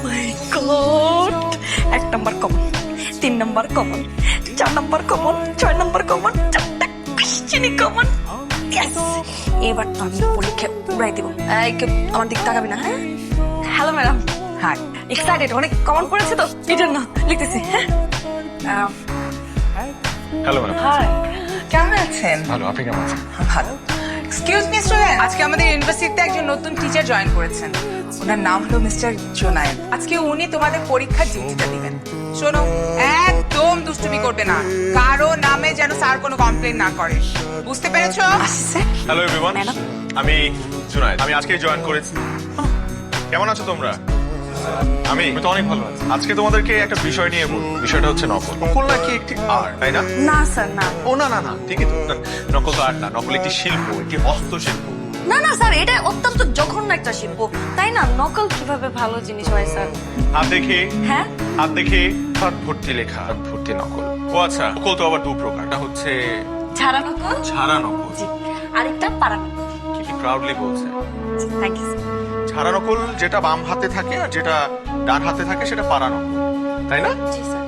মাই god, 1 number common, 3 number common, 4 number common, 6 number common, 4টা কোশ্চেনই common. Yes, এবার তো আমি পরীক্ষা উড়াই দিব। এই কেউ আমার দিক তাকাবি না, হ্যাঁ? হ্যালো ম্যাডাম, হাই, এক্সাইটেড, অনেক কমন পড়েছে তো এই জন্য লিখতেছি। হ্যাঁ, হ্যালো ম্যাডাম। হাই, কেমন আছেন? ভালো, আপনি কেমন আছেন? ভালো। এক্সকিউজ মি স্টুডেন্ট, আজকে আমাদের ইউনিভার্সিটিতে একজন নতুন টিচার জয়েন করেছেন। ওনার নাম হলো মিস্টার জোনায়েদ। আজকে উনি তোমাদের পরীক্ষার ডিউটিটা দিবেন। শোনো, একদম দুষ্টুমি করবে না, কারো নামে যেন স্যার কোনো কমপ্লেন না করে, বুঝতে পেরেছো? আসছে হ্যালো এভরিওয়ান, ম্যাডাম। আমি জুনায়েদ। আমি আজকে জয়েন করেছি। কেমন আছো তোমরা? আমি তো অনেক ভালো আছি। আজকে তোমাদেরকে একটা বিষয় নিয়ে বলবো। বিষয়টা হচ্ছে নকল। নকল নাকি একটি আর্ট, তাই না? না স্যার, না ও না না না, ঠিকই তো। নকল তো আর্ট না, নকল একটি শিল্প, একটি হস্তশিল্প। না না স্যার, এটা অত্যন্ত জঘন্য একটা শিল্প, তাই না? নকল কিভাবে ভালো জিনিস হয় স্যার? হাত দেখে, হ্যাঁ, হাত দেখে হাত ভর্তি লেখা, হাত ভর্তি নকল। ও আচ্ছা, নকল তো আবার দু প্রকার। একটা হচ্ছে ছাড়া নকল, ছাড়া নকল। জি, আরেকটা পারা নকল। কি প্রাউডলি বলছে। Thank you. ছাড়া নকল যেটা বাম হাতে থাকে আর যেটা ডান হাতে থাকে সেটা পারা নকল, তাই না? জি স্যার।